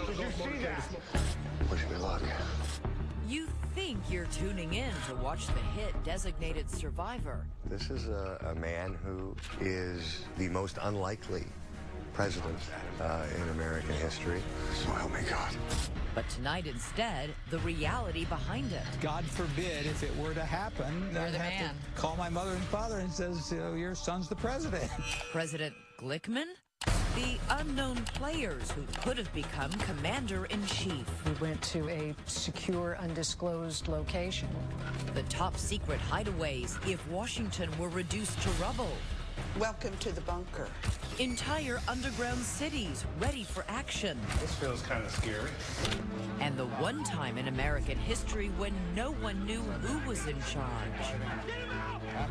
Did you see that? Wish me luck. You think you're tuning in to watch the hit Designated Survivor. This is a man who is the most unlikely president in American history. So help me God. But tonight instead, the reality behind it. God forbid if it were to happen, I'd have to call my mother and father and says, your son's the president. President 𝐶𝐿? The unknown players who could have become commander-in-chief. We went to a secure, undisclosed location. The top secret hideaways if Washington were reduced to rubble. Welcome to the bunker. Entire underground cities ready for action. This feels kind of scary. And the one time in American history when no one knew who was in charge.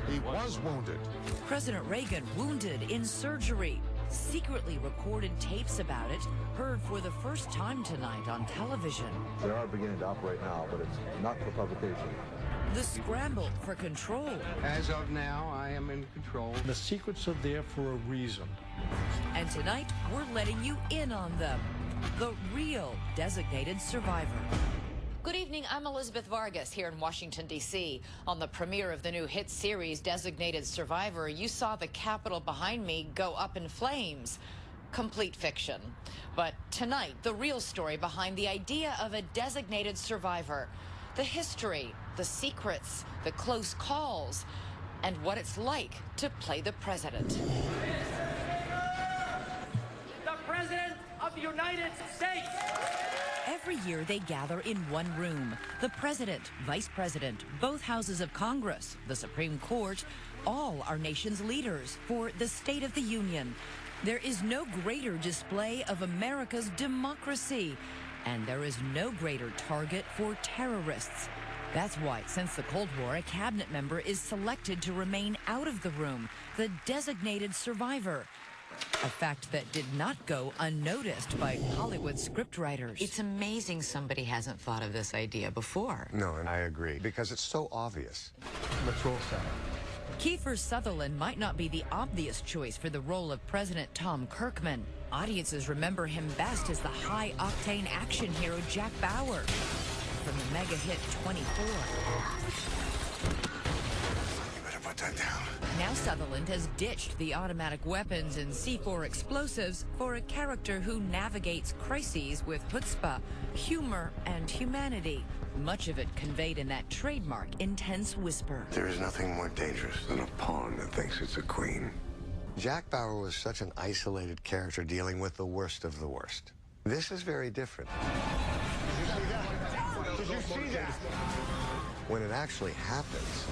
He was wounded. President Reagan wounded in surgery. Secretly recorded tapes about it, heard for the first time tonight on television. They are beginning to operate now, but it's not for publication. The scramble for control. As of now, I am in control. The secrets are there for a reason. And tonight, we're letting you in on them. The real Designated Survivor. Good evening, I'm Elizabeth Vargas here in Washington, D.C. On the premiere of the new hit series Designated Survivor, you saw the Capitol behind me go up in flames. Complete fiction. But tonight, the real story behind the idea of a designated survivor. The history, the secrets, the close calls, and what it's like to play the president. The President of the United States! Every year they gather in one room. The president, vice president, both houses of Congress, the Supreme Court, all our nation's leaders for the State of the Union. There is no greater display of America's democracy, and there is no greater target for terrorists. That's why, since the Cold War, a cabinet member is selected to remain out of the room, the designated survivor. A fact that did not go unnoticed by Hollywood scriptwriters. It's amazing somebody hasn't thought of this idea before. No, and I agree, because it's so obvious. Let's roll sound. Kiefer Sutherland might not be the obvious choice for the role of President Tom Kirkman. Audiences remember him best as the high-octane action hero Jack Bauer from the mega hit 24. You better put that down. Now Sutherland has ditched the automatic weapons and C4 explosives for a character who navigates crises with chutzpah, humor, and humanity. Much of it conveyed in that trademark intense whisper. There is nothing more dangerous than a pawn that thinks it's a queen. Jack Bauer was such an isolated character dealing with the worst of the worst. This is very different. Did you see that? When it actually happens,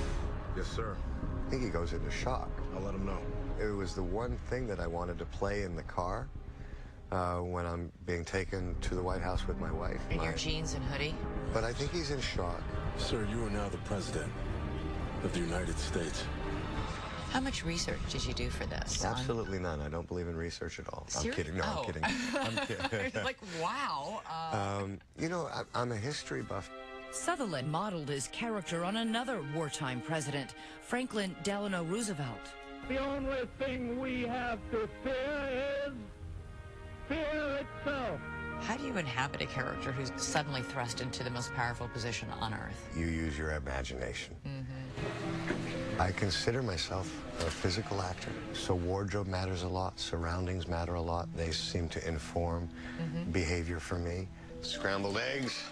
Yes, sir. I think he goes into shock. I'll let him know. It was the one thing that I wanted to play in the car when I'm being taken to the White House with my wife. In your jeans and hoodie? But I think he's in shock. Sir, you are now the president of the United States. How much research did you do for this? Absolutely none. I don't believe in research at all. I'm kidding. No, Oh. I'm kidding. I'm kidding. Like, wow. You know, I'm a history buff. Sutherland modeled his character on another wartime president, Franklin Delano Roosevelt. The only thing we have to fear is fear itself. How do you inhabit a character who's suddenly thrust into the most powerful position on Earth? You use your imagination. I consider myself a physical actor, so wardrobe matters a lot, surroundings matter a lot. They seem to inform behavior for me. Scrambled eggs.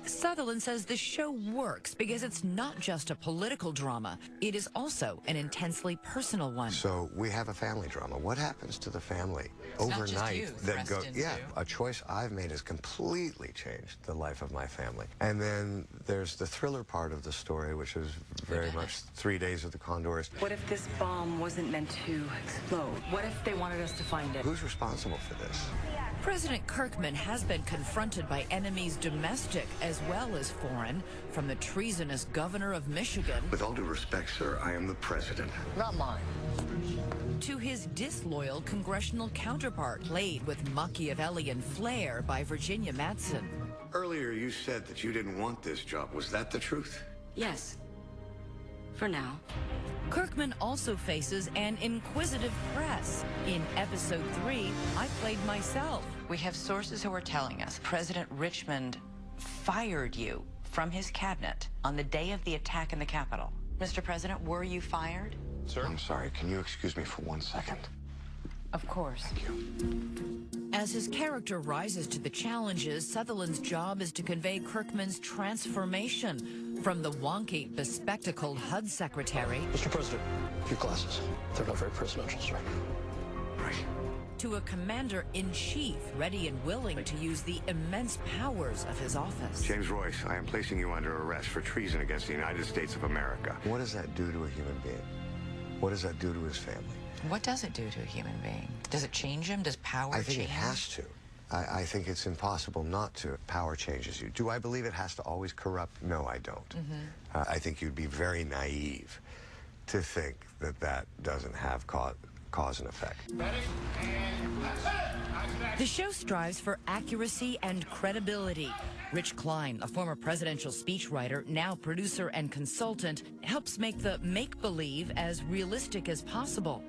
Sutherland says the show works because it's not just a political drama. It is also an intensely personal one. So we have a family drama. What happens to the family overnight? Not just you that thrust into. Yeah, a choice I've made has completely changed the life of my family. And then there's the thriller part of the story, which is very much 3 Days of the Condors. What if this bomb wasn't meant to explode? What if they wanted us to find it? Who's responsible for this? President Kirkman has been confronted by enemies domestic as well as foreign, from the treasonous governor of Michigan With all due respect, sir, I am the president. Not mine. to his disloyal congressional counterpart, played with Machiavellian flair by Virginia Madsen. Earlier, you said that you didn't want this job. Was that the truth? Yes. For now. Kirkman also faces an inquisitive press. In episode 3, I played myself. We have sources who are telling us President Richmond fired you from his cabinet on the day of the attack in the Capitol. Mr. President, were you fired? Sir? I'm sorry. Can you excuse me for 1 second? Of course. Thank you. As his character rises to the challenges, Sutherland's job is to convey Kirkman's transformation from the wonky, bespectacled HUD secretary Mr. President, your glasses. They're not very presidential, sir. Right. to a commander-in-chief ready and willing to use the immense powers of his office. James Royce, I am placing you under arrest for treason against the United States of America. What does that do to a human being? What does that do to his family? What does it do to a human being? Does it change him? Does power change? I think it has to. I think it's impossible not to. Power changes you. Do I believe it has to always corrupt? No, I don't. I think you'd be very naive to think that that doesn't have cause and effect. The show strives for accuracy and credibility. Rich Klein, a former presidential speechwriter, now producer and consultant, helps make the make-believe as realistic as possible.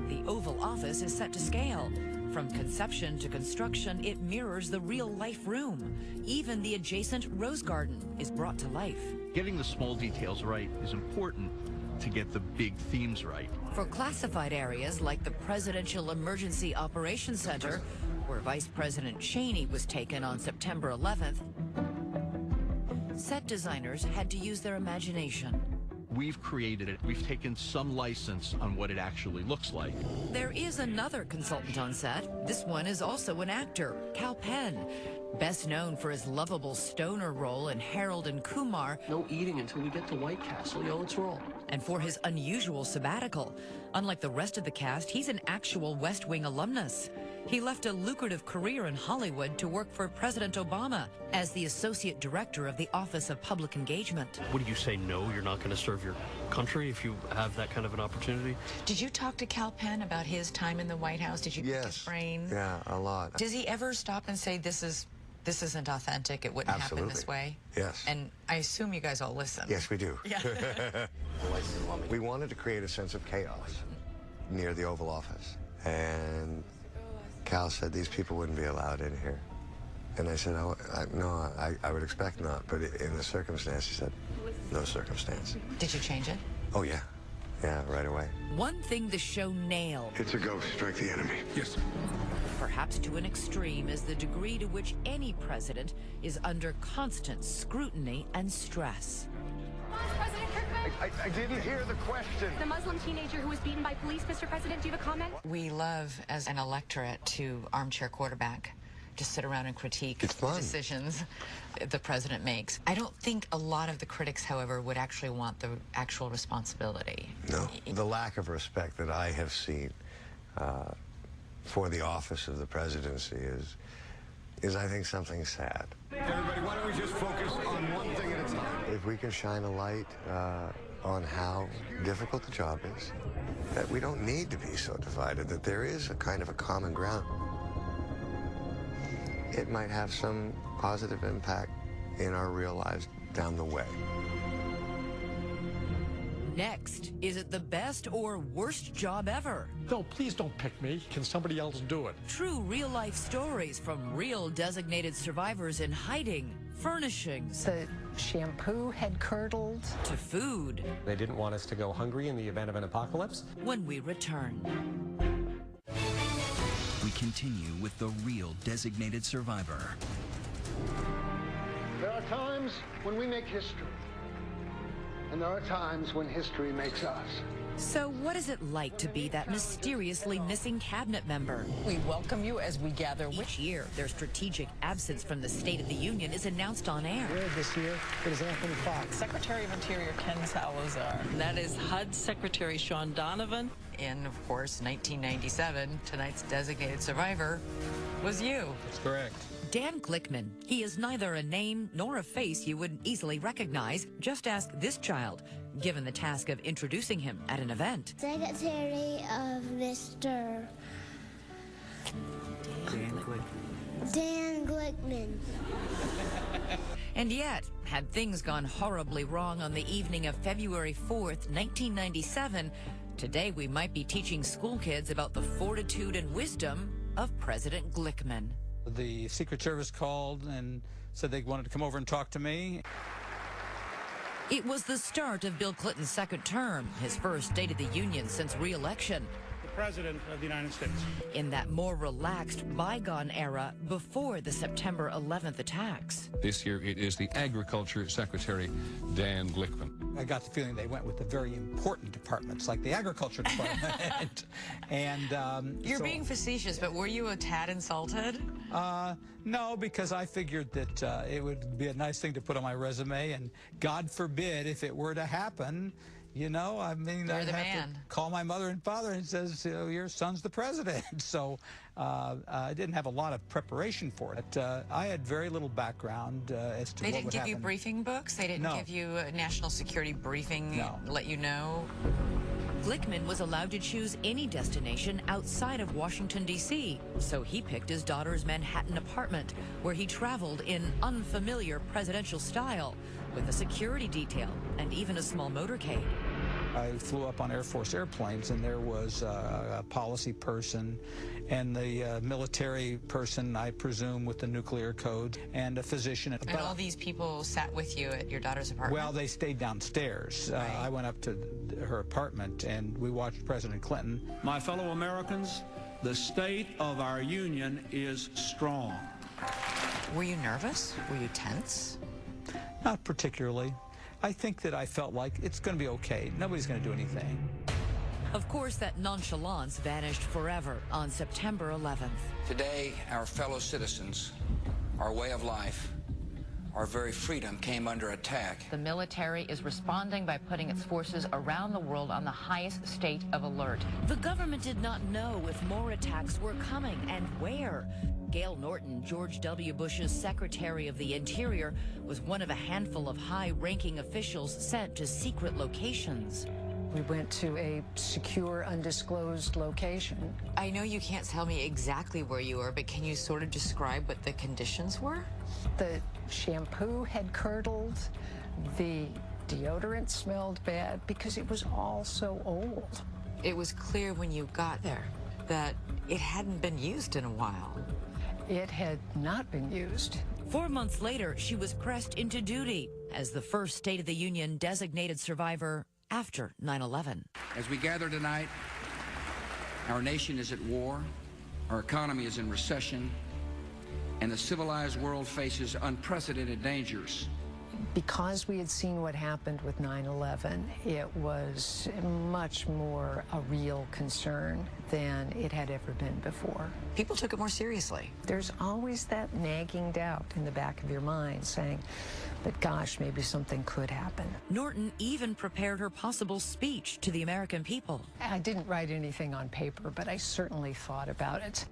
The Oval Office is set to scale. From conception to construction, it mirrors the real-life room. Even the adjacent Rose Garden is brought to life. Getting the small details right is important to get the big themes right. For classified areas like the Presidential Emergency Operations Center, where Vice President Cheney was taken on September 11th, set designers had to use their imagination. We've created it. We've taken some license on what it actually looks like. There is another consultant on set. This one is also an actor, Kal Penn. Best known for his lovable stoner role in Harold and Kumar. No eating until we get to White Castle. Yo, let's roll. And for his unusual sabbatical. Unlike the rest of the cast, he's an actual West Wing alumnus. He left a lucrative career in Hollywood to work for President Obama as the Associate Director of the Office of Public Engagement. What do you say, no, you're not going to serve your country if you have that kind of an opportunity? Did you talk to Kal Penn about his time in the White House? Did you pick his brain? Yeah, a lot. Does he ever stop and say, this isn't authentic, it wouldn't happen this way? Yes. And I assume you guys all listen. Yes, we do. Yeah. We wanted to create a sense of chaos near the Oval Office. And Cal said these people wouldn't be allowed in here. And I said, no, I would expect not. But in the circumstance, he said, no circumstance. Did you change it? Oh, yeah. Yeah, right away. One thing the show nailed. It's a go. Strike the enemy. Yes, sir. Perhaps to an extreme, is the degree to which any president is under constant scrutiny and stress. President Kirkman? I didn't hear the question. The Muslim teenager who was beaten by police, Mr. President, do you have a comment? We love, as an electorate, to armchair quarterback, to sit around and critique the decisions the president makes. I don't think a lot of the critics, however, would actually want the actual responsibility. No, the lack of respect that I have seen for the office of the presidency is I think, something sad. Everybody, why don't we just focus on one thing at a time? If we can shine a light on how difficult the job is, that we don't need to be so divided, that there is a kind of a common ground, it might have some positive impact in our real lives down the way. Next, is it the best or worst job ever? No, please don't pick me. Can somebody else do it? True real-life stories from real designated survivors in hiding, furnishings. The shampoo had curdled. To food. They didn't want us to go hungry in the event of an apocalypse. When we return. We continue with the real designated survivor. There are times when we make history. And there are times when history makes us. So what is it like to be that mysteriously missing cabinet member? We welcome you as we gather. Each year, their strategic absence from the State of the Union is announced on air. This year, it is Anthony Fox. Secretary of Interior 𝐾𝐨𝐜𝐿. That is HUD Secretary Sean Donovan. In, of course, 1997, tonight's designated survivor was you. That's correct. Dan Glickman. He is neither a name nor a face you would easily recognize. Just ask this child, given the task of introducing him at an event. Secretary of Mr. Dan Glickman. And yet, Had things gone horribly wrong on the evening of February 4th, 1997, today we might be teaching school kids about the fortitude and wisdom of President Glickman. The Secret Service called and said they wanted to come over and talk to me. It was the start of Bill Clinton's second term, his first State of the Union since re-election. The President of the United States. In that more relaxed, bygone era before the September 11th attacks. This year it is the Agriculture Secretary, Dan Glickman. I got the feeling they went with the very important departments, like the Agriculture Department. You're being facetious, but were you a tad insulted? No, because I figured that it would be a nice thing to put on my resume, and God forbid if it were to happen, you know, I mean, I'd have to call my mother and father and says, your son's the president. So I didn't have a lot of preparation for it. I had very little background as to what would happen. They didn't give you briefing books? They didn't give you a national security briefing, let you know? Glickman was allowed to choose any destination outside of Washington, D.C., so he picked his daughter's Manhattan apartment, where he traveled in unfamiliar presidential style, with a security detail and even a small motorcade. I flew up on Air Force airplanes, and there was a policy person and the military person, I presume, with the nuclear code, and a physician. And all these people sat with you at your daughter's apartment? Well, they stayed downstairs. Right. I went up to her apartment, and we watched President Clinton. My fellow Americans, the state of our union is strong. Were you nervous? Were you tense? Not particularly. I think that I felt like it's going to be okay. Nobody's going to do anything. Of course, that nonchalance vanished forever on September 11th. Today, our fellow citizens, our way of life, our very freedom came under attack. The military is responding by putting its forces around the world on the highest state of alert. The government did not know if more attacks were coming and where. Gail Norton, George W. Bush's Secretary of the Interior, was one of a handful of high-ranking officials sent to secret locations. We went to a secure, undisclosed location. I know you can't tell me exactly where you were, but can you sort of describe what the conditions were? The shampoo had curdled. The deodorant smelled bad because it was all so old. It was clear when you got there that it hadn't been used in a while. It had not been used. 4 months later, she was pressed into duty as the first State of the Union designated survivor after 9/11. As we gather tonight, our nation is at war, our economy is in recession, and the civilized world faces unprecedented dangers. Because we had seen what happened with 9/11, it was much more a real concern than it had ever been before. People took it more seriously. There's always that nagging doubt in the back of your mind saying, but gosh, maybe something could happen. Norton even prepared her possible speech to the American people. I didn't write anything on paper, but I certainly thought about it.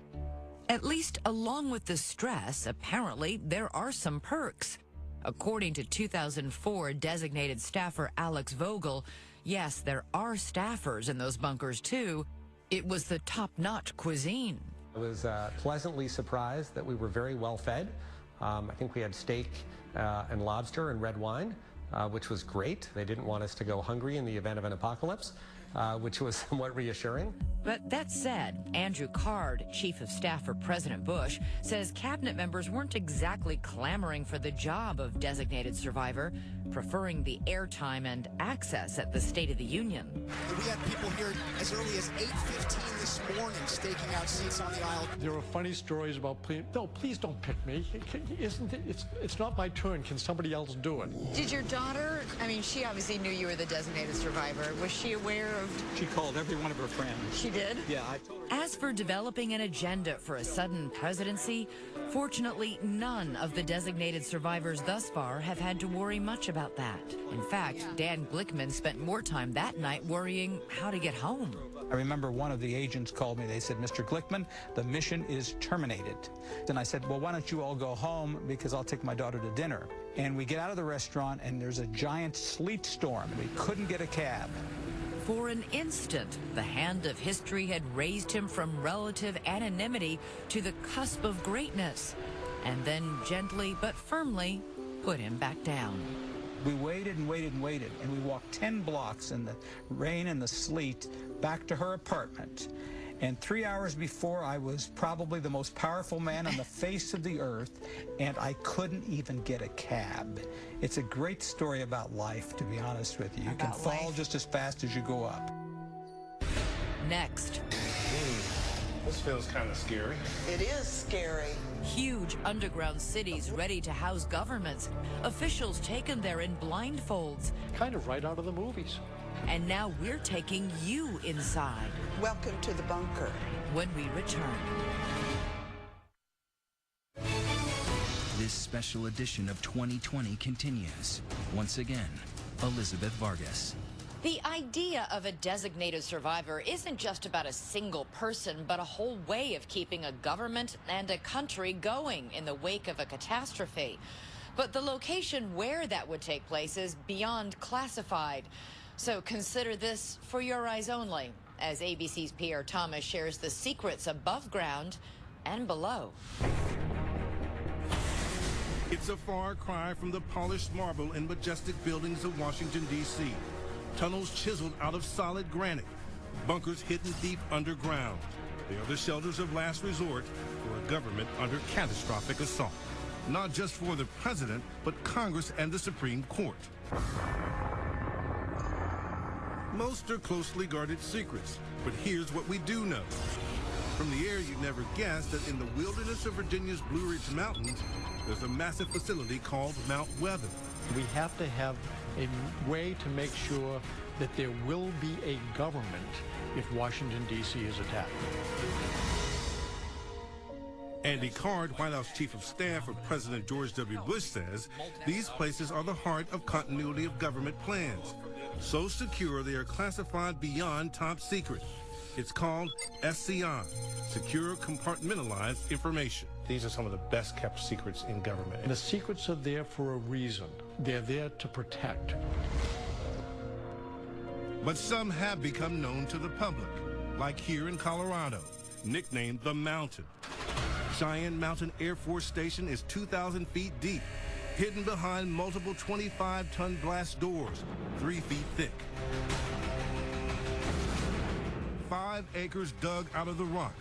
At least along with the stress, apparently there are some perks. According to 2004 designated staffer Alex Vogel, yes, there are staffers in those bunkers too. It was the top-notch cuisine. I was pleasantly surprised that we were very well fed. I think we had steak and lobster and red wine, which was great. They didn't want us to go hungry in the event of an apocalypse, which was somewhat reassuring. But that said, Andrew Card, Chief of Staff for President Bush, says cabinet members weren't exactly clamoring for the job of designated survivor, preferring the airtime and access at the State of the Union. We had people here as early as 8:15 this morning staking out seats on the aisle. There were funny stories about, no, please don't pick me. It's not my turn. Can somebody else do it? Did your daughter, I mean, she obviously knew you were the designated survivor. Was she aware of... She called every one of her friends. She did? Yeah, I told her. As for developing an agenda for a sudden presidency, fortunately, none of the designated survivors thus far have had to worry much about that. In fact, Dan Glickman spent more time that night worrying how to get home. I remember one of the agents called me. They said, Mr. Glickman, the mission is terminated. Then I said, well, why don't you all go home because I'll take my daughter to dinner. And we get out of the restaurant and there's a giant sleet storm. We couldn't get a cab. For an instant, the hand of history had raised him from relative anonymity to the cusp of greatness. And then gently but firmly put him back down. We waited and waited and waited, and we walked 10 blocks in the rain and the sleet back to her apartment. And 3 hours before, I was probably the most powerful man on the face of the earth, and I couldn't even get a cab. It's a great story about life, to be honest with you. You can fall just as fast as you go up. Next. This feels kind of scary. It is scary. Huge underground cities ready to house governments. Officials taken there in blindfolds. Kind of right out of the movies. And now we're taking you inside. Welcome to the bunker. When we return. This special edition of 2020 continues. Once again, Elizabeth Vargas. The idea of a designated survivor isn't just about a single person, but a whole way of keeping a government and a country going in the wake of a catastrophe. But the location where that would take place is beyond classified. So consider this for your eyes only, as ABC's Pierre Thomas shares the secrets above ground and below. It's a far cry from the polished marble and majestic buildings of Washington, D.C. Tunnels chiseled out of solid granite, bunkers hidden deep underground. They are the shelters of last resort for a government under catastrophic assault. Not just for the president, but Congress and the Supreme Court. Most are closely guarded secrets, but here's what we do know. From the air, you'd never guess that in the wilderness of Virginia's Blue Ridge Mountains, there's a massive facility called Mount Weather. We have to have a way to make sure that there will be a government if Washington, D.C. is attacked. Andy Card, White House Chief of Staff of President George W. Bush, says these places are the heart of continuity of government plans. So secure they are classified beyond top secret. It's called SCI, Secure Compartmentalized Information. These are some of the best kept secrets in government. And the secrets are there for a reason. They're there to protect. But some have become known to the public, like here in Colorado, nicknamed the Mountain. Cheyenne Mountain Air Force Station is 2,000 feet deep, hidden behind multiple 25-ton blast doors, 3 feet thick. 5 acres dug out of the rock,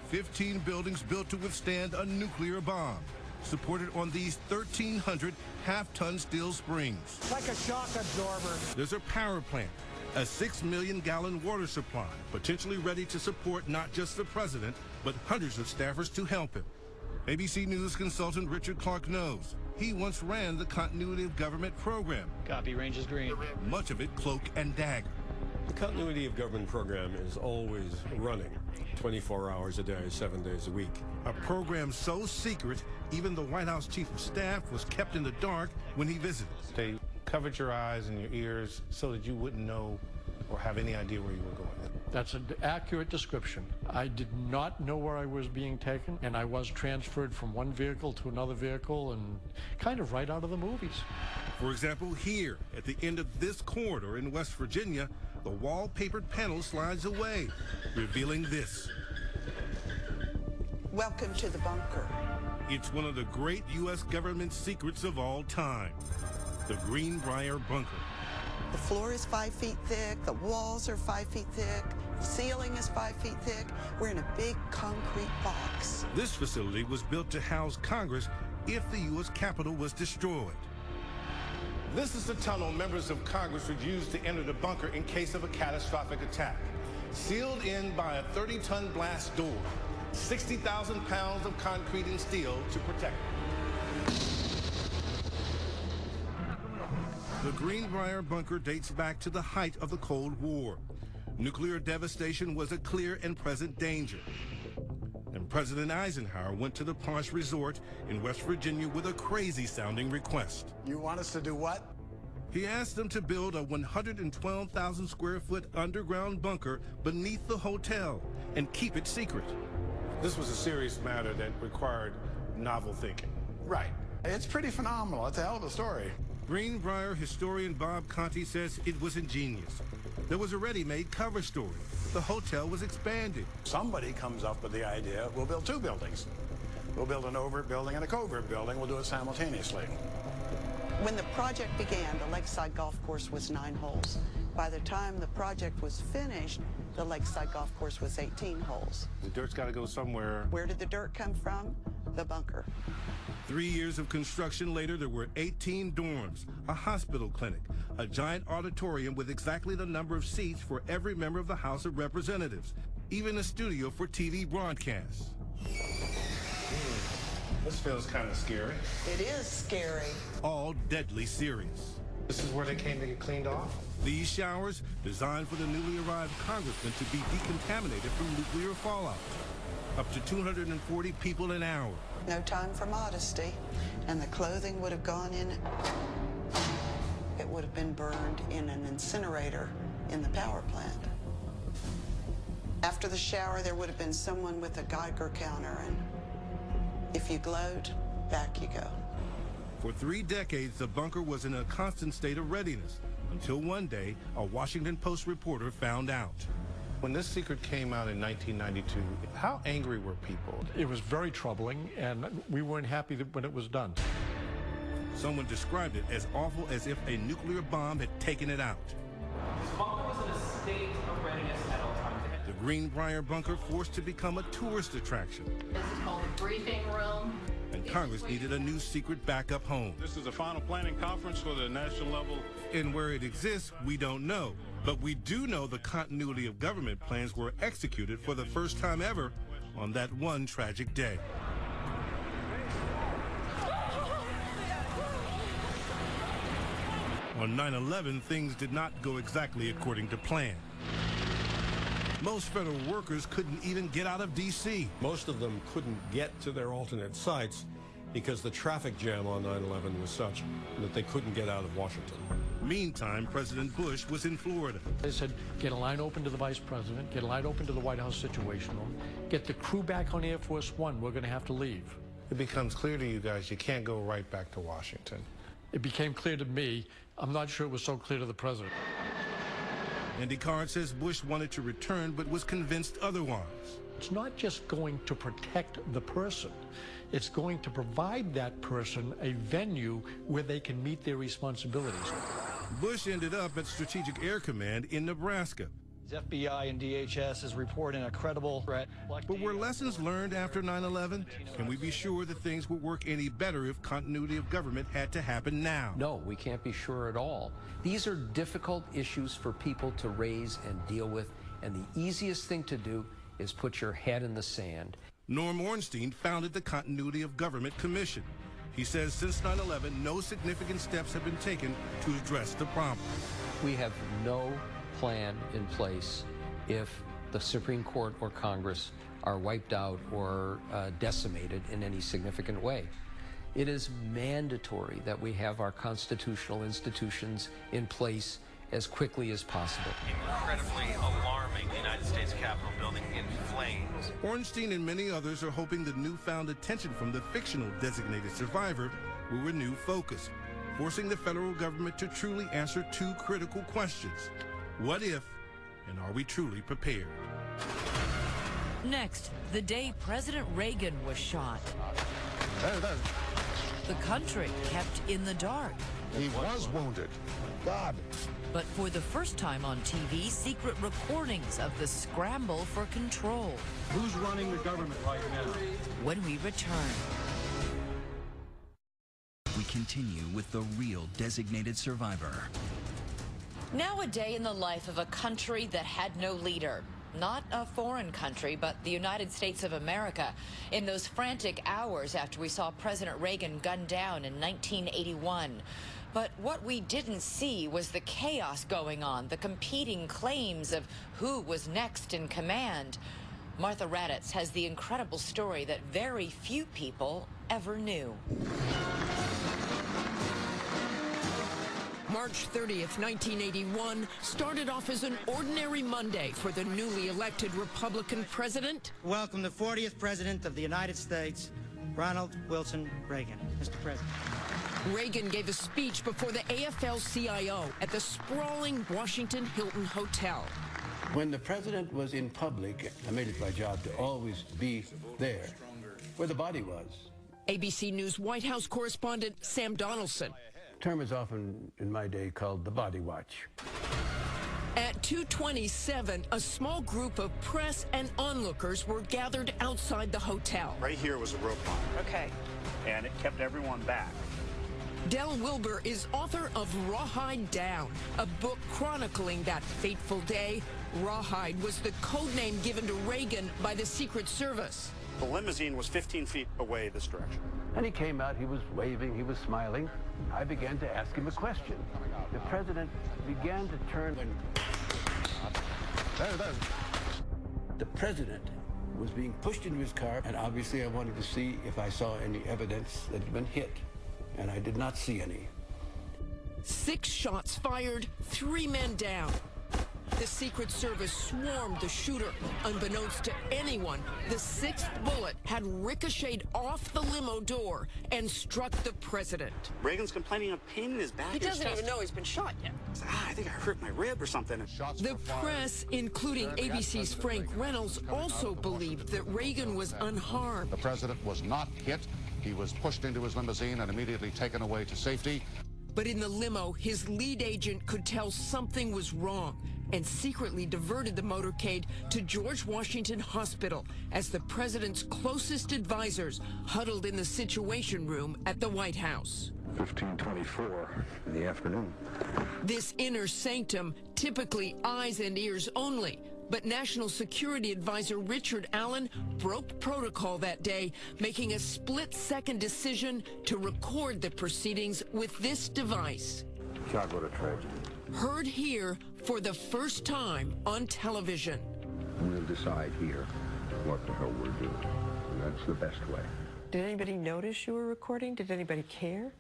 15 buildings built to withstand a nuclear bomb, supported on these 1,300 half-ton steel springs. Like a shock absorber. There's a power plant, a 6 million gallon water supply, potentially ready to support not just the president, but hundreds of staffers to help him. ABC News consultant Richard Clark knows. He once ran the Continuity of Government program. Copy, range is green. Much of it cloak and dagger. The Continuity of Government program is always running, 24 hours a day, 7 days a week. A program so secret, even the White House Chief of Staff was kept in the dark when he visited. They covered your eyes and your ears so that you wouldn't know or have any idea where you were going. That's an accurate description. I did not know where I was being taken, and I was transferred from one vehicle to another vehicle, and kind of right out of the movies. For example, here, at the end of this corridor in West Virginia, the wallpapered panel slides away, revealing this. Welcome to the bunker. It's one of the great U.S. government secrets of all time, the Greenbrier Bunker. The floor is 5 feet thick, the walls are 5 feet thick, the ceiling is 5 feet thick. We're in a big concrete box. This facility was built to house Congress if the U.S. Capitol was destroyed. This is the tunnel members of Congress would use to enter the bunker in case of a catastrophic attack. Sealed in by a 30-ton blast door, 60,000 pounds of concrete and steel to protect it. The Greenbrier Bunker dates back to the height of the Cold War. Nuclear devastation was a clear and present danger. And President Eisenhower went to the posh resort in West Virginia with a crazy-sounding request. You want us to do what? He asked them to build a 112,000 square foot underground bunker beneath the hotel and keep it secret. This was a serious matter that required novel thinking. Right. It's pretty phenomenal. It's a hell of a story. Greenbrier historian Bob Conti says it was ingenious. There was a ready-made cover story. The hotel was expanded. Somebody comes up with the idea, we'll build 2 buildings. We'll build an overt building and a covert building. We'll do it simultaneously. When the project began, the Lakeside Golf Course was 9 holes. By the time the project was finished, the Lakeside Golf Course was 18 holes. The dirt's got to go somewhere. Where did the dirt come from? The bunker. 3 years of construction later, there were 18 dorms, a hospital clinic, a giant auditorium with exactly the number of seats for every member of the House of Representatives, even a studio for TV broadcasts. This feels kind of scary. It is scary. All deadly serious. This is where they came to get cleaned off? These showers, designed for the newly arrived congressman to be decontaminated from nuclear fallout. Up to 240 people an hour. No time for modesty. And the clothing would have gone in. It would have been burned in an incinerator in the power plant. After the shower, there would have been someone with a Geiger counter, and if you glowed, back you go. For 3 decades, the bunker was in a constant state of readiness, until one day, a Washington Post reporter found out. When this secret came out in 1992, how angry were people? It was very troubling, and we weren't happy when it was done. Someone described it as awful as if a nuclear bomb had taken it out. This bunker was in a state of readiness at all times. The Greenbrier bunker forced to become a tourist attraction. This is called the briefing room. And Congress needed a new secret backup home. This is the final planning conference for the national level. And where it exists, we don't know. But we do know the continuity of government plans were executed for the first time ever on that one tragic day. On 9/11, things did not go exactly according to plan. Most federal workers couldn't even get out of D.C. Most of them couldn't get to their alternate sites because the traffic jam on 9/11 was such that they couldn't get out of Washington. Meantime, President Bush was in Florida. They said, get a line open to the Vice President, get a line open to the White House Situation Room, get the crew back on Air Force One, we're going to have to leave. It becomes clear to you guys you can't go right back to Washington. It became clear to me. I'm not sure it was so clear to the President. Andy Card says Bush wanted to return but was convinced otherwise. It's not just going to protect the person. It's going to provide that person a venue where they can meet their responsibilities. Bush ended up at Strategic Air Command in Nebraska. FBI and DHS is reporting a credible threat. But were lessons learned after 9/11? Can we be sure that things would work any better if continuity of government had to happen now? No, we can't be sure at all. These are difficult issues for people to raise and deal with, and the easiest thing to do is put your head in the sand. Norm Ornstein founded the Continuity of Government Commission. He says since 9/11, no significant steps have been taken to address the problem. We have no plan in place if the Supreme Court or Congress are wiped out or decimated in any significant way. It is mandatory that we have our constitutional institutions in place as quickly as possible. Incredibly alarming, the United States Capitol building in flames. Ornstein and many others are hoping the newfound attention from the fictional designated survivor will renew focus, forcing the federal government to truly answer 2 critical questions. What if, and are we truly prepared? Next, the day President Reagan was shot. The country kept in the dark. He was wounded. God. But for the first time on TV, secret recordings of the scramble for control. Who's running the government right now? When we return. We continue with the real designated survivor. Now a day in the life of a country that had no leader. Not a foreign country, but the United States of America. In those frantic hours after we saw President Reagan gunned down in 1981. But what we didn't see was the chaos going on, the competing claims of who was next in command. Martha Raddatz has the incredible story that very few people ever knew. March 30th, 1981 started off as an ordinary Monday for the newly elected Republican president. Welcome the 40th President of the United States, Ronald Wilson Reagan. Mr. President. Reagan gave a speech before the AFL-CIO at the sprawling Washington Hilton Hotel. When the president was in public, I made it my job to always be there, where the body was. ABC News White House correspondent Sam Donaldson. term is often, in my day, called the body watch. At 2:27, a small group of press and onlookers were gathered outside the hotel. Right here was a rope line. Okay. And it kept everyone back. Del Wilbur is author of Rawhide Down, a book chronicling that fateful day. Rawhide was the code name given to Reagan by the Secret Service. The limousine was 15 feet away this direction. And he came out, he was waving, he was smiling. I began to ask him a question. The president began to turn and... There. The president was being pushed into his car, and obviously I wanted to see if I saw any evidence that had been hit, and I did not see any. 6 shots fired, 3 men down. The Secret Service swarmed the shooter. Unbeknownst to anyone, the 6th bullet had ricocheted off the limo door and struck the president. Reagan's complaining of pain in his back. He doesn't even know he's been shot yet. I think I hurt my rib or something. The press, including ABC's Frank Reynolds, also believed that Reagan was unharmed. The president was not hit. He was pushed into his limousine and immediately taken away to safety. But in the limo, his lead agent could tell something was wrong and secretly diverted the motorcade to George Washington Hospital as the president's closest advisors huddled in the Situation Room at the White House. 15:24 in the afternoon. This inner sanctum, typically eyes and ears only, but National Security Advisor Richard Allen broke protocol that day, making a split-second decision to record the proceedings with this device. Chicago to tragedy. Heard here for the first time on television. We'll decide here what the hell we're doing. And that's the best way. Did anybody notice you were recording? Did anybody care?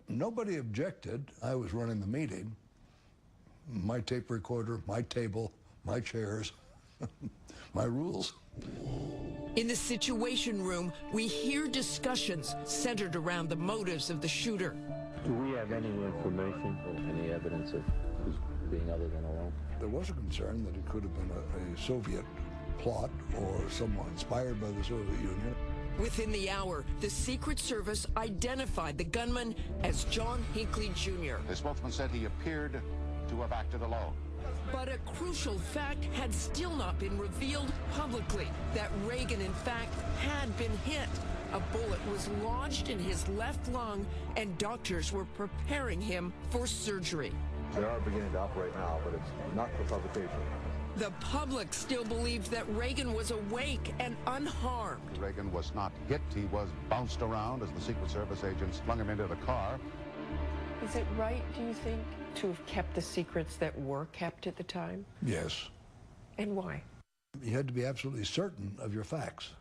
Nobody objected. I was running the meeting. My tape recorder, my table, my chairs, my rules. In the Situation Room, we hear discussions centered around the motives of the shooter. Do we have any information or any evidence of who's being other than alone? There was a concern that it could have been a Soviet plot or someone inspired by the Soviet Union. Within the hour, the Secret Service identified the gunman as John Hinckley Jr. The spokesman said he appeared to have acted alone. But a crucial fact had still not been revealed publicly, that Reagan, in fact, had been hit. A bullet was lodged in his left lung, and doctors were preparing him for surgery. They are beginning to operate now, but it's not for publication. The public still believed that Reagan was awake and unharmed. Reagan was not hit. He was bounced around as the Secret Service agents flung him into the car. Is it right, do you think, to have kept the secrets that were kept at the time? Yes. And why? You had to be absolutely certain of your facts.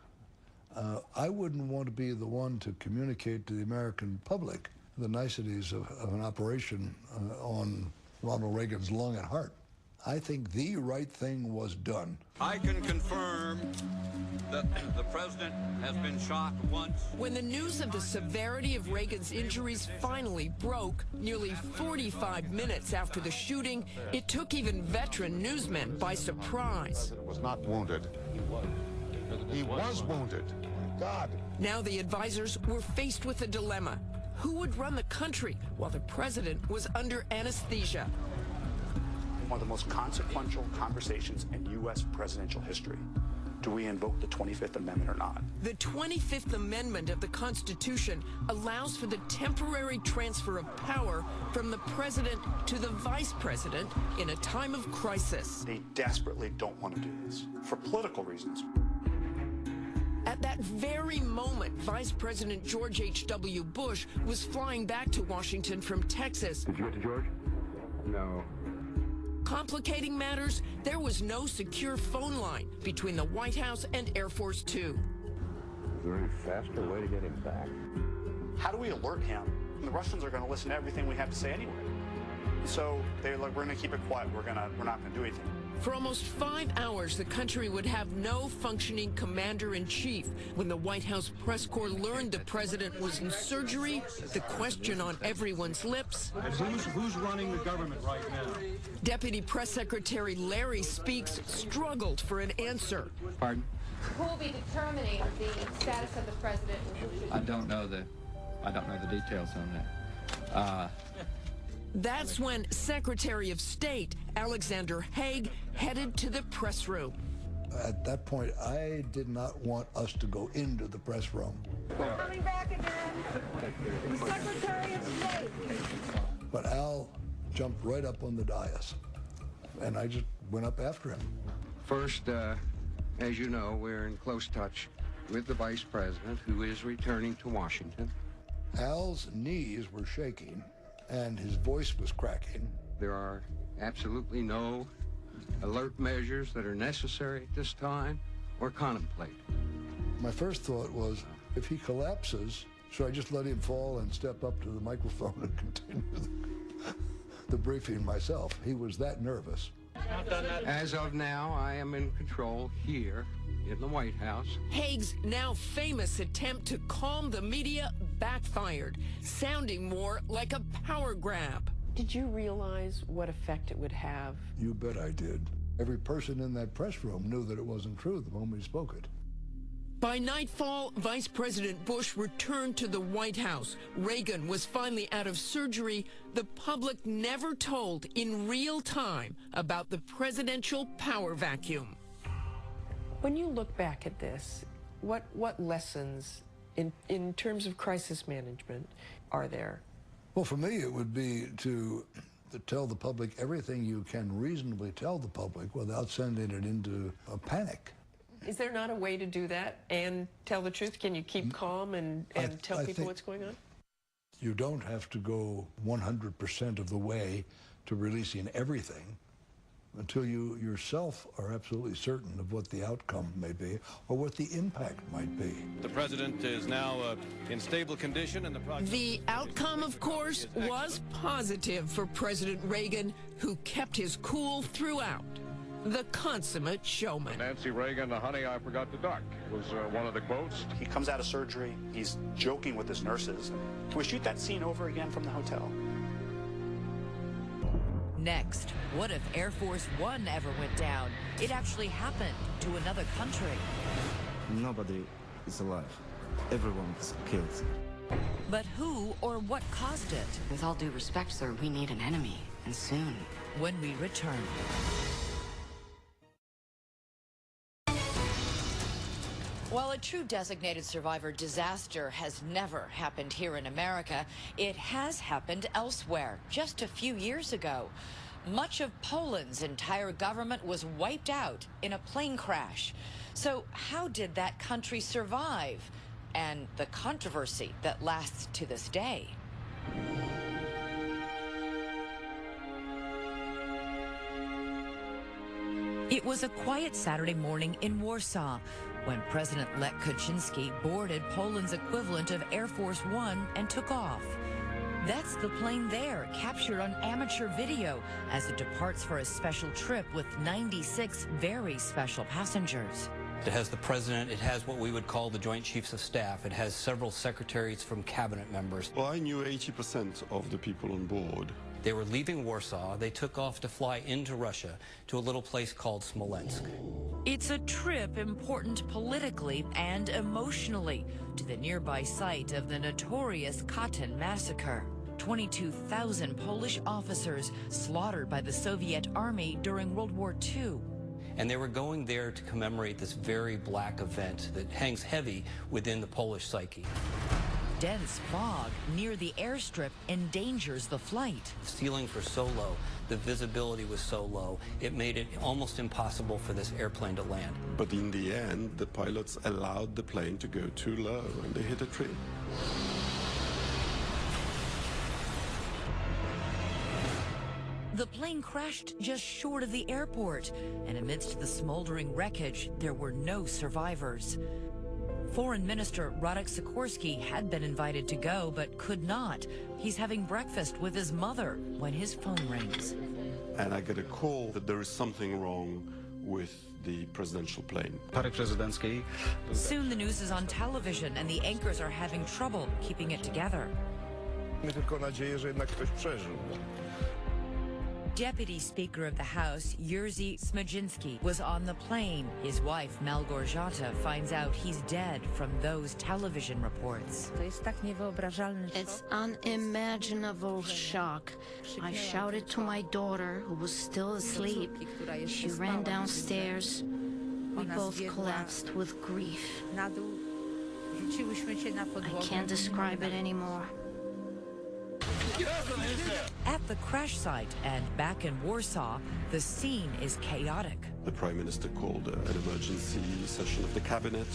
I wouldn't want to be the one to communicate to the American public the niceties of an operation on Ronald Reagan's lung and heart. I think the right thing was done. I can confirm that the president has been shot once. When the news of the severity of Reagan's injuries finally broke, nearly 45 minutes after the shooting, it took even veteran newsmen by surprise. He was not wounded. He was wounded. God. Now the advisors were faced with a dilemma. Who would run the country while the president was under anesthesia? One of the most consequential conversations in U.S. presidential history. Do we invoke the 25th Amendment or not? The 25th Amendment of the Constitution allows for the temporary transfer of power from the president to the vice president in a time of crisis. They desperately don't want to do this for political reasons. At that very moment, Vice President George H.W. Bush was flying back to Washington from Texas. Did you get to George? No. Complicating matters, there was no secure phone line between the White House and Air Force Two. Is there any faster way to get him back? How do we alert him? The Russians are going to listen to everything we have to say anyway. So they're like, we're going to keep it quiet. We're not going to do anything. For almost 5 hours, the country would have no functioning commander-in-chief. When the White House press corps learned the president was in surgery, the question on everyone's lips. And who's running the government right now? Deputy Press Secretary Larry Speakes struggled for an answer. Pardon? Who will be determining the status of the president? I don't know the details on that. That's when Secretary of State Alexander Haig headed to the press room. At that point, I did not want us to go into the press room. Coming back again, the Secretary of State. But Al jumped right up on the dais, and I just went up after him. First, as you know, we're in close touch with the Vice President, who is returning to Washington. Al's knees were shaking, and his voice was cracking. There are absolutely no alert measures that are necessary at this time or contemplated. My first thought was, if he collapses, should I just let him fall and step up to the microphone and continue the briefing myself? He was that nervous. As of now, I am in control here in the White House. Haig's now famous attempt to calm the media backfired, sounding more like a power grab. Did you realize what effect it would have? You bet I did. Every person in that press room knew that it wasn't true the moment he spoke it. By nightfall, Vice President Bush returned to the White House. Reagan was finally out of surgery. The public never told in real time about the presidential power vacuum. When you look back at this, what lessons in terms of crisis management are there? Well, for me, it would be to tell the public everything you can reasonably tell the public without sending it into a panic. Is there not a way to do that and tell the truth? Can you keep calm and tell people what's going on? You don't have to go 100% of the way to releasing everything until you yourself are absolutely certain of what the outcome may be or what the impact might be. The president is now in stable condition, and the outcome, of course, was positive for President Reagan, who kept his cool throughout. The consummate showman. Nancy Reagan, honey, I forgot to duck, was one of the quotes. He comes out of surgery, he's joking with his nurses. Can we shoot that scene over again from the hotel? Next, what if Air Force One ever went down? It actually happened to another country. Nobody is alive. Everyone is killed. But who or what caused it? With all due respect, sir, we need an enemy, and soon. When we return. While a true designated survivor disaster has never happened here in America, it has happened elsewhere just a few years ago. Much of Poland's entire government was wiped out in a plane crash. So how did that country survive? And the controversy that lasts to this day. It was a quiet Saturday morning in Warsaw when President Lech Kaczynski boarded Poland's equivalent of Air Force One and took off. That's the plane there, captured on amateur video as it departs for a special trip with 96 very special passengers. It has the president, it has what we would call the Joint Chiefs of Staff, it has several secretaries from cabinet members. Well, I knew 80% of the people on board. They were leaving Warsaw. They took off to fly into Russia to a little place called Smolensk. It's a trip important politically and emotionally to the nearby site of the notorious Katyn massacre. 22,000 Polish officers slaughtered by the Soviet army during World War II. And they were going there to commemorate this very black event that hangs heavy within the Polish psyche. Dense fog near the airstrip endangers the flight. The ceilings were so low, the visibility was so low, it made it almost impossible for this airplane to land. But in the end, the pilots allowed the plane to go too low and they hit a tree. The plane crashed just short of the airport, and amidst the smoldering wreckage, there were no survivors. Foreign Minister Radek Sikorski had been invited to go, but could not. He's having breakfast with his mother when his phone rings. And I get a call that there is something wrong with the presidential plane. Soon the news is on television, and the anchors are having trouble keeping it together. Deputy Speaker of the House, 𝐒𝐮𝐫𝐯𝐢𝐠𝐧𝐚𝐭, was on the plane. His wife, Małgorzata, finds out he's dead from those television reports. It's unimaginable shock. I shouted to my daughter, who was still asleep. She ran downstairs. We both collapsed with grief. I can't describe it anymore. At the crash site and back in Warsaw, the scene is chaotic. The Prime Minister called an emergency session of the cabinet.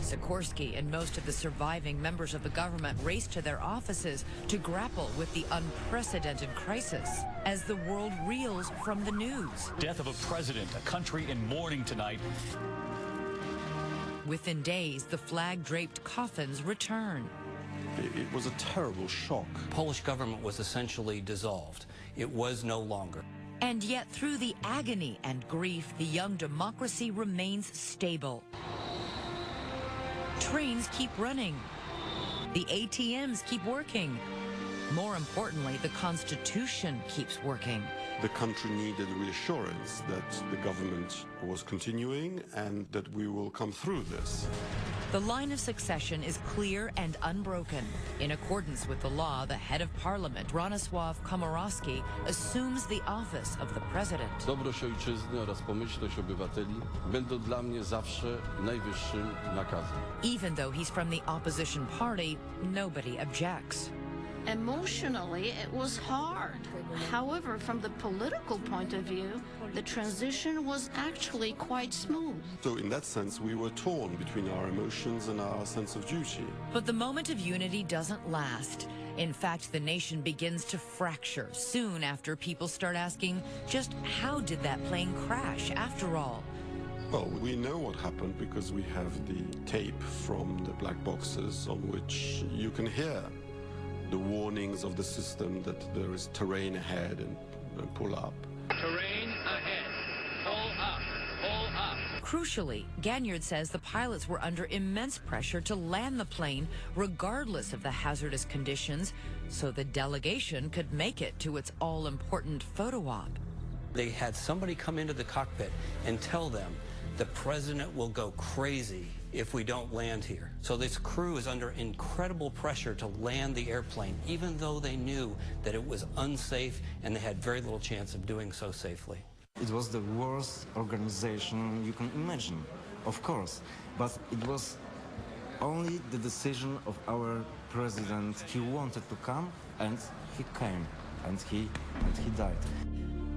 Sikorsky and most of the surviving members of the government raced to their offices to grapple with the unprecedented crisis as the world reels from the news. Death of a president, a country in mourning tonight. Within days, the flag-draped coffins return. It was a terrible shock. The Polish government was essentially dissolved. It was no longer. And yet, through the agony and grief, the young democracy remains stable. Trains keep running. The ATMs keep working. More importantly, the Constitution keeps working. The country needed reassurance that the government was continuing and that we will come through this. The line of succession is clear and unbroken. In accordance with the law, the head of parliament, Bronisław Komorowski, assumes the office of the president. Dobroć ojczyzny oraz pomyślność obywateli będą dla mnie zawsze najwyższym nakazem. Even though he's from the opposition party, nobody objects. Emotionally, it was hard. However, from the political point of view, the transition was actually quite smooth. So in that sense, we were torn between our emotions and our sense of duty. But the moment of unity doesn't last. In fact, the nation begins to fracture soon after people start asking, just how did that plane crash after all? Well, we know what happened because we have the tape from the black boxes on which you can hear the warnings of the system that there is terrain ahead and pull up. Terrain ahead. Pull up. Pull up. Crucially, 𝐒𝐻𝐿d says the pilots were under immense pressure to land the plane regardless of the hazardous conditions, so the delegation could make it to its all-important photo op. They had somebody come into the cockpit and tell them the president will go crazy if we don't land here. So this crew is under incredible pressure to land the airplane, even though they knew that it was unsafe and they had very little chance of doing so safely. It was the worst organization you can imagine, of course, but it was only the decision of our president. He wanted to come, and he came, and he died.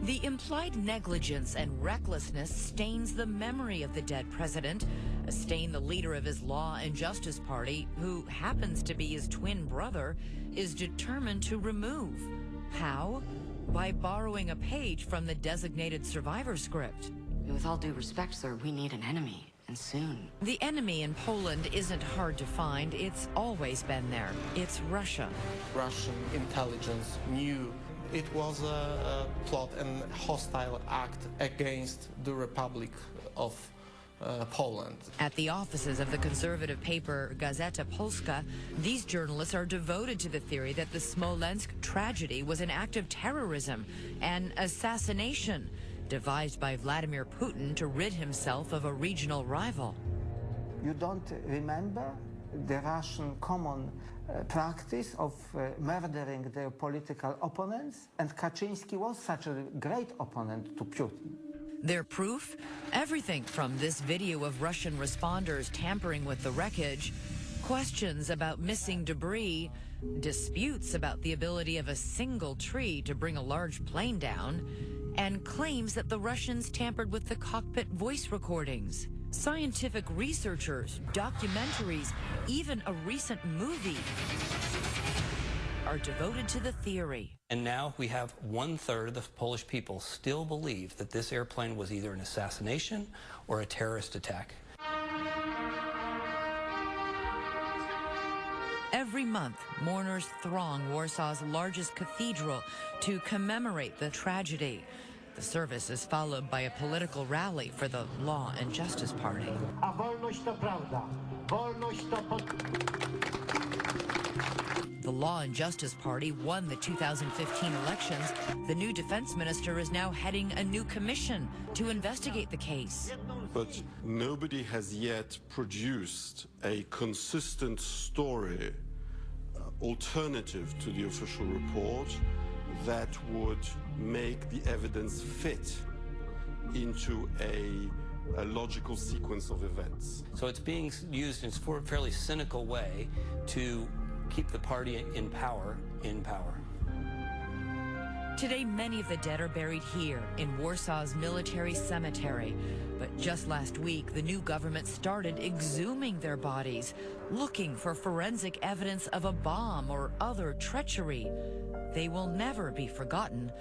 The implied negligence and recklessness stains the memory of the dead president, a stain the leader of his Law and Justice Party, who happens to be his twin brother, is determined to remove. How? By borrowing a page from the designated survivor script. With all due respect, sir, we need an enemy, and soon. The enemy in Poland isn't hard to find. It's always been there. It's Russia. Russian intelligence knew it was a plot and hostile act against the Republic of Poland. At the offices of the conservative paper Gazeta Polska, these journalists are devoted to the theory that the Smolensk tragedy was an act of terrorism, an assassination devised by Vladimir Putin to rid himself of a regional rival. You don't remember the Russian common practice of murdering their political opponents, and Kaczynski was such a great opponent to Putin. Their proof? Everything from this video of Russian responders tampering with the wreckage, questions about missing debris, disputes about the ability of a single tree to bring a large plane down, and claims that the Russians tampered with the cockpit voice recordings. Scientific researchers, documentaries, even a recent movie are devoted to the theory. And now we have 1/3 of the Polish people still believe that this airplane was either an assassination or a terrorist attack. Every month, mourners throng Warsaw's largest cathedral to commemorate the tragedy. The service is followed by a political rally for the Law and Justice Party. A wolność to prawda. Wolność to the Law and Justice Party won the 2015 elections, the new defense minister is now heading a new commission to investigate the case. But nobody has yet produced a consistent story, alternative to the official report, that would make the evidence fit into a logical sequence of events. So it's being used in a fairly cynical way to keep the party in power. Today, many of the dead are buried here in Warsaw's military cemetery. But just last week, the new government started exhuming their bodies, looking for forensic evidence of a bomb or other treachery. They will never be forgotten,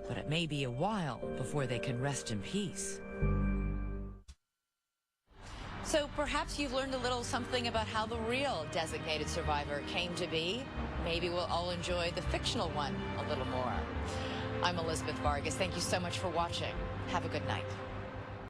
but it may be a while before they can rest in peace. So perhaps you've learned a little something about how the real designated survivor came to be. Maybe we'll all enjoy the fictional one a little more. I'm Elizabeth Vargas. Thank you so much for watching. Have a good night.